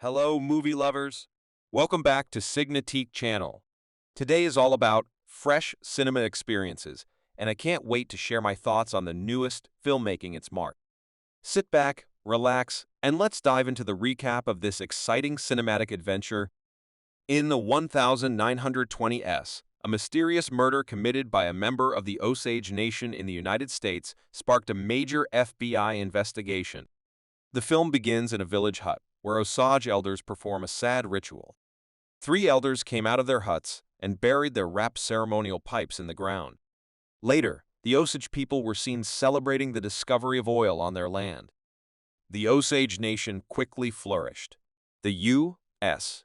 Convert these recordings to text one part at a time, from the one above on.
Hello, movie lovers. Welcome back to SignaTech channel. Today is all about fresh cinema experiences, and I can't wait to share my thoughts on the newest filmmaking its mark. Sit back, relax, and let's dive into the recap of this exciting cinematic adventure. In the 1920s, a mysterious murder committed by a member of the Osage Nation in the United States sparked a major FBI investigation. The film begins in a village hut, where Osage elders perform a sad ritual. Three elders came out of their huts and buried their wrapped ceremonial pipes in the ground. Later, the Osage people were seen celebrating the discovery of oil on their land. The Osage Nation quickly flourished. The U.S.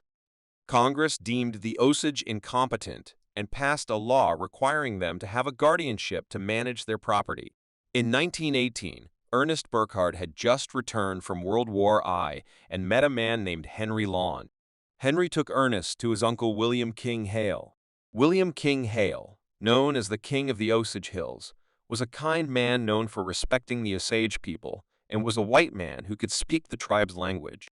Congress deemed the Osage incompetent and passed a law requiring them to have a guardianship to manage their property. In 1918, Ernest Burkhardt had just returned from World War I and met a man named Henry Lawn. Henry took Ernest to his uncle William King Hale. William King Hale, known as the King of the Osage Hills, was a kind man known for respecting the Osage people and was a white man who could speak the tribe's language.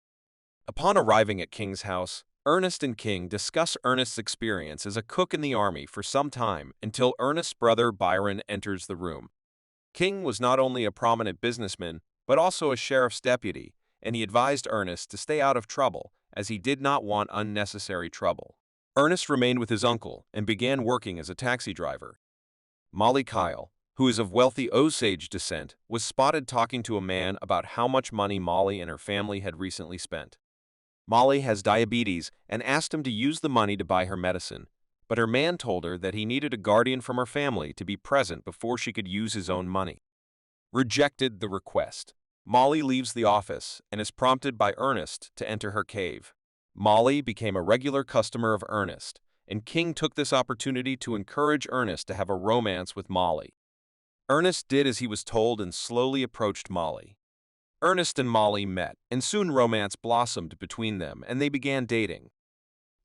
Upon arriving at King's house, Ernest and King discuss Ernest's experience as a cook in the army for some time until Ernest's brother Byron enters the room. King was not only a prominent businessman, but also a sheriff's deputy, and he advised Ernest to stay out of trouble, as he did not want unnecessary trouble. Ernest remained with his uncle and began working as a taxi driver. Molly Kyle, who is of wealthy Osage descent, was spotted talking to a man about how much money Molly and her family had recently spent. Molly has diabetes and asked him to use the money to buy her medicine, but her man told her that he needed a guardian from her family to be present before she could use his own money. Rejected the request. Molly leaves the office and is prompted by Ernest to enter her cave. Molly became a regular customer of Ernest, and King took this opportunity to encourage Ernest to have a romance with Molly. Ernest did as he was told and slowly approached Molly. Ernest and Molly met, and soon romance blossomed between them, and they began dating.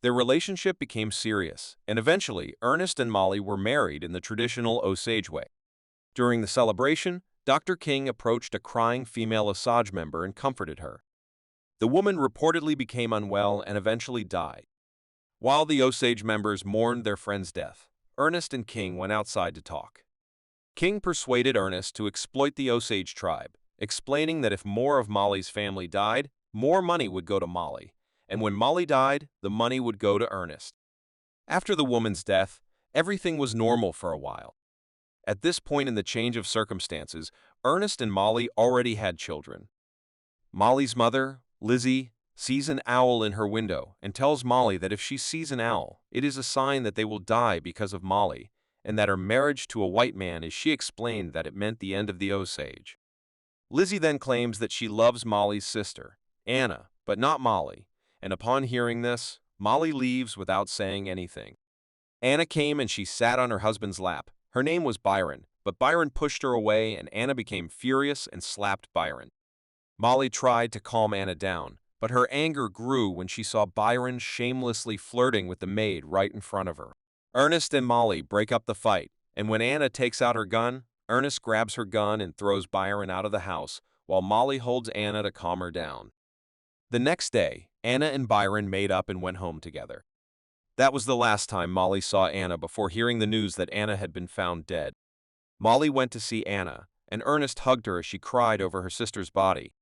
Their relationship became serious, and eventually Ernest and Molly were married in the traditional Osage way. During the celebration, Dr. King approached a crying female Osage member and comforted her. The woman reportedly became unwell and eventually died. While the Osage members mourned their friend's death, Ernest and King went outside to talk. King persuaded Ernest to exploit the Osage tribe, explaining that if more of Molly's family died, more money would go to Molly, and when Molly died, the money would go to Ernest. After the woman's death, everything was normal for a while. At this point in the change of circumstances, Ernest and Molly already had children. Molly's mother, Lizzie, sees an owl in her window and tells Molly that if she sees an owl, it is a sign that they will die because of Molly, and that her marriage to a white man is she explained that it meant the end of the Osage. Lizzie then claims that she loves Molly's sister, Anna, but not Molly, and upon hearing this, Molly leaves without saying anything. Anna came and she sat on her husband's lap. Her name was Byron, but Byron pushed her away and Anna became furious and slapped Byron. Molly tried to calm Anna down, but her anger grew when she saw Byron shamelessly flirting with the maid right in front of her. Ernest and Molly break up the fight, and when Anna takes out her gun, Ernest grabs her gun and throws Byron out of the house, while Molly holds Anna to calm her down. The next day, Anna and Byron made up and went home together. That was the last time Molly saw Anna before hearing the news that Anna had been found dead. Molly went to see Anna, and Ernest hugged her as she cried over her sister's body.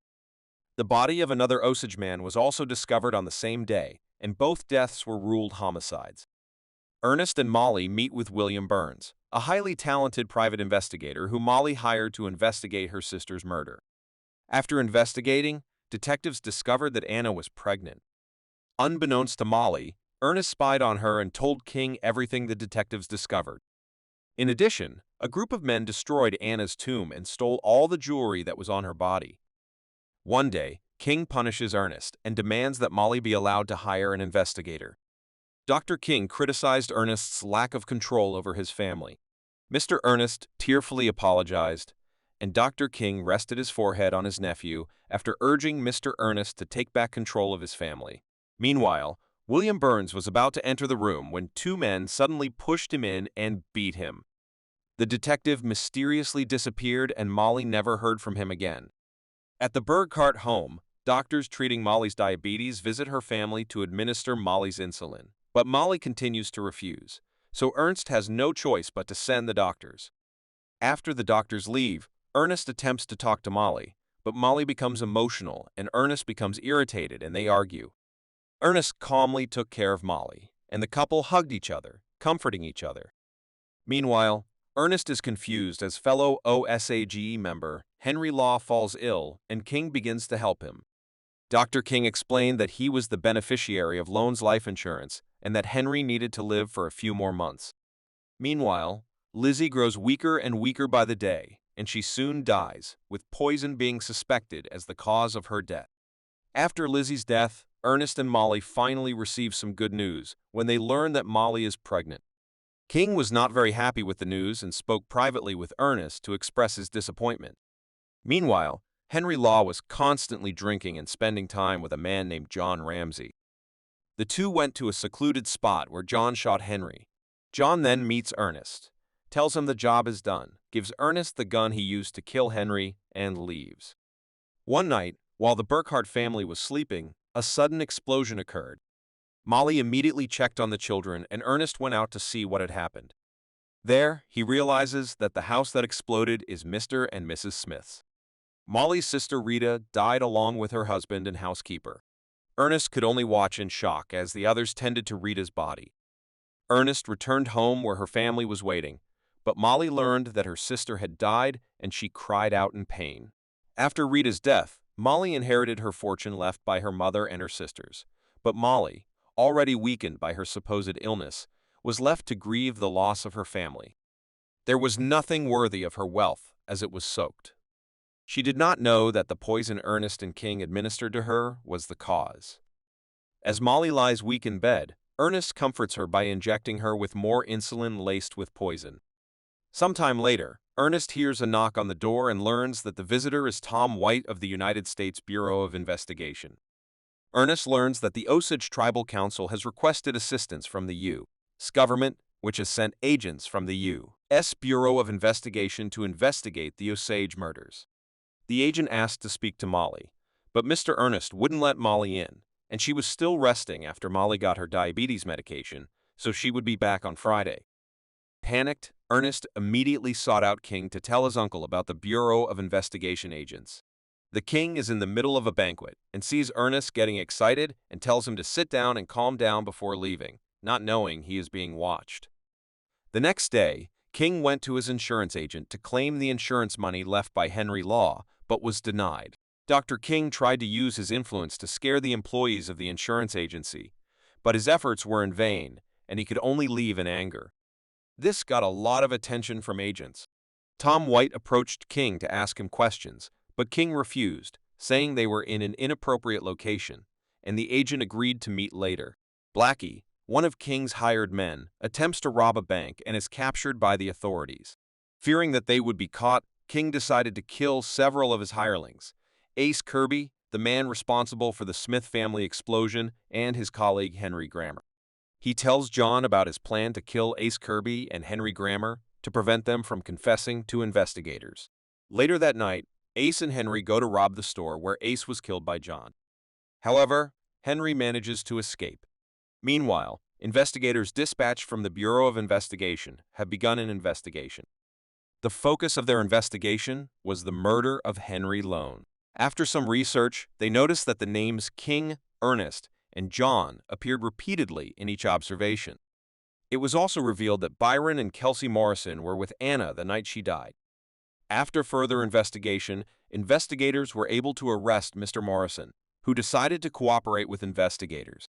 The body of another Osage man was also discovered on the same day, and both deaths were ruled homicides. Ernest and Molly meet with William Burns, a highly talented private investigator who Molly hired to investigate her sister's murder. After investigating, detectives discovered that Anna was pregnant. Unbeknownst to Molly, Ernest spied on her and told King everything the detectives discovered. In addition, a group of men destroyed Anna's tomb and stole all the jewelry that was on her body. One day, King punishes Ernest and demands that Molly be allowed to hire an investigator. Dr. King criticized Ernest's lack of control over his family. Mr. Ernest tearfully apologized, and Dr. King rested his forehead on his nephew after urging Mr. Ernest to take back control of his family. Meanwhile, William Burns was about to enter the room when two men suddenly pushed him in and beat him. The detective mysteriously disappeared and Molly never heard from him again. At the Burkhardt home, doctors treating Molly's diabetes visit her family to administer Molly's insulin. But Molly continues to refuse, so Ernst has no choice but to send the doctors. After the doctors leave, Ernest attempts to talk to Molly, but Molly becomes emotional and Ernest becomes irritated and they argue. Ernest calmly took care of Molly, and the couple hugged each other, comforting each other. Meanwhile, Ernest is confused as fellow Osage member Henry Law falls ill and King begins to help him. Dr. King explained that he was the beneficiary of Loan's life insurance and that Henry needed to live for a few more months. Meanwhile, Lizzie grows weaker and weaker by the day, and she soon dies, with poison being suspected as the cause of her death. After Lizzie's death, Ernest and Molly finally receive some good news when they learn that Molly is pregnant. King was not very happy with the news and spoke privately with Ernest to express his disappointment. Meanwhile, Henry Law was constantly drinking and spending time with a man named John Ramsey. The two went to a secluded spot where John shot Henry. John then meets Ernest, tells him the job is done, gives Ernest the gun he used to kill Henry, and leaves. One night, while the Burkhart family was sleeping, a sudden explosion occurred. Molly immediately checked on the children and Ernest went out to see what had happened. There, he realizes that the house that exploded is Mr. and Mrs. Smith's. Molly's sister Rita died along with her husband and housekeeper. Ernest could only watch in shock as the others tended to Rita's body. Ernest returned home where her family was waiting, but Molly learned that her sister had died and she cried out in pain. After Rita's death, Molly inherited her fortune left by her mother and her sisters, but Molly, already weakened by her supposed illness, was left to grieve the loss of her family. There was nothing worthy of her wealth as it was soaked. She did not know that the poison Ernest and King administered to her was the cause. As Molly lies weak in bed, Ernest comforts her by injecting her with more insulin laced with poison. Sometime later, Ernest hears a knock on the door and learns that the visitor is Tom White of the United States Bureau of Investigation. Ernest learns that the Osage Tribal Council has requested assistance from the U.S. government, which has sent agents from the U.S. Bureau of Investigation to investigate the Osage murders. The agent asked to speak to Molly, but Mr. Ernest wouldn't let Molly in, and she was still resting after Molly got her diabetes medication, so she would be back on Friday. Panicked, Ernest immediately sought out King to tell his uncle about the Bureau of Investigation agents. The king is in the middle of a banquet and sees Ernest getting excited and tells him to sit down and calm down before leaving, not knowing he is being watched. The next day, King went to his insurance agent to claim the insurance money left by Henry Law, but was denied. Dr. King tried to use his influence to scare the employees of the insurance agency, but his efforts were in vain, and he could only leave in anger. This got a lot of attention from agents. Tom White approached King to ask him questions, but King refused, saying they were in an inappropriate location, and the agent agreed to meet later. Blackie, one of King's hired men, attempts to rob a bank and is captured by the authorities. Fearing that they would be caught, King decided to kill several of his hirelings: Ace Kirby, the man responsible for the Smith family explosion, and his colleague Henry Grammer. He tells John about his plan to kill Ace Kirby and Henry Grammer to prevent them from confessing to investigators. Later that night, Ace and Henry go to rob the store where Ace was killed by John. However, Henry manages to escape. Meanwhile, investigators dispatched from the Bureau of Investigation have begun an investigation. The focus of their investigation was the murder of Henry Loan. After some research, they noticed that the names King, Ernest, and John appeared repeatedly in each observation. It was also revealed that Byron and Kelsey Morrison were with Anna the night she died. After further investigation, investigators were able to arrest Mr. Morrison, who decided to cooperate with investigators.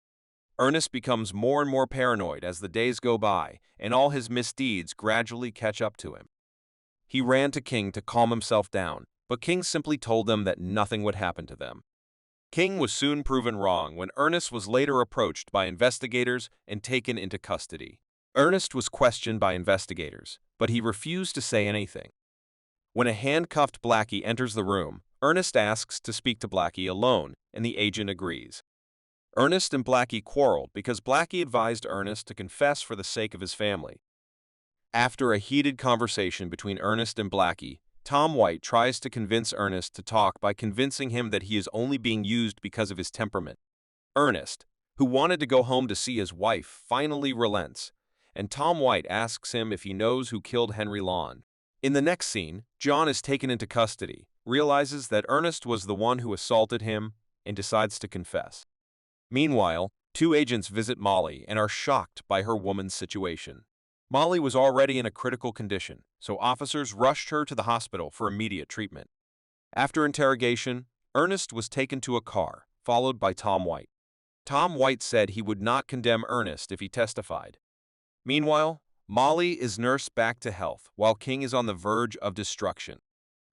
Ernest becomes more and more paranoid as the days go by, and all his misdeeds gradually catch up to him. He ran to King to calm himself down, but King simply told them that nothing would happen to them. King was soon proven wrong when Ernest was later approached by investigators and taken into custody. Ernest was questioned by investigators, but he refused to say anything. When a handcuffed Blackie enters the room, Ernest asks to speak to Blackie alone, and the agent agrees. Ernest and Blackie quarreled because Blackie advised Ernest to confess for the sake of his family. After a heated conversation between Ernest and Blackie, Tom White tries to convince Ernest to talk by convincing him that he is only being used because of his temperament. Ernest, who wanted to go home to see his wife, finally relents, and Tom White asks him if he knows who killed Henry Lawn. In the next scene, John is taken into custody, realizes that Ernest was the one who assaulted him, and decides to confess. Meanwhile, two agents visit Molly and are shocked by her woman's situation. Molly was already in a critical condition, so officers rushed her to the hospital for immediate treatment. After interrogation, Ernest was taken to a car, followed by Tom White. Tom White said he would not condemn Ernest if he testified. Meanwhile, Molly is nursed back to health, while King is on the verge of destruction.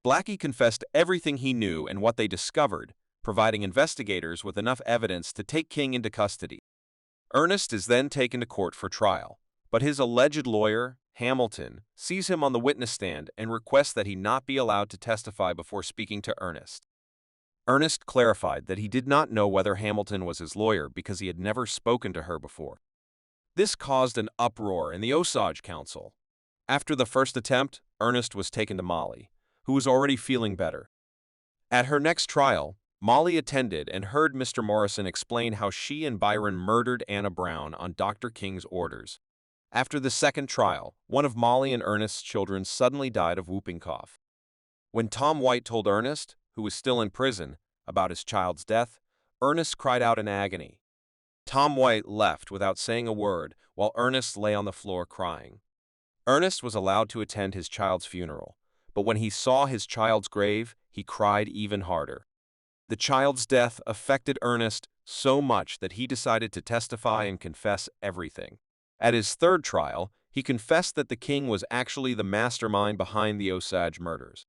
Blackie confessed everything he knew and what they discovered, providing investigators with enough evidence to take King into custody. Ernest is then taken to court for trial, but his alleged lawyer, Hamilton, sees him on the witness stand and requests that he not be allowed to testify before speaking to Ernest. Ernest clarified that he did not know whether Hamilton was his lawyer because he had never spoken to her before. This caused an uproar in the Osage Council. After the first attempt, Ernest was taken to Molly, who was already feeling better. At her next trial, Molly attended and heard Mr. Morrison explain how she and Byron murdered Anna Brown on Dr. King's orders. After the second trial, one of Molly and Ernest's children suddenly died of whooping cough. When Tom White told Ernest, who was still in prison, about his child's death, Ernest cried out in agony. Tom White left without saying a word while Ernest lay on the floor crying. Ernest was allowed to attend his child's funeral, but when he saw his child's grave, he cried even harder. The child's death affected Ernest so much that he decided to testify and confess everything. At his third trial, he confessed that the king was actually the mastermind behind the Osage murders.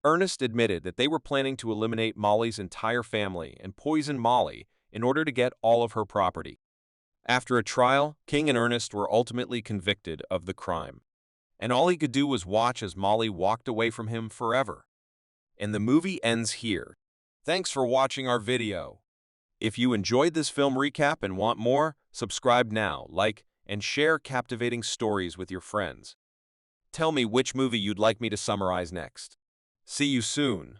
Ernest admitted that they were planning to eliminate Molly's entire family and poison Molly in order to get all of her property. After a trial, King and Ernest were ultimately convicted of the crime, and all he could do was watch as Molly walked away from him forever. And the movie ends here. Thanks for watching our video. If you enjoyed this film recap and want more, subscribe now, like, and share captivating stories with your friends. Tell me which movie you'd like me to summarize next. See you soon.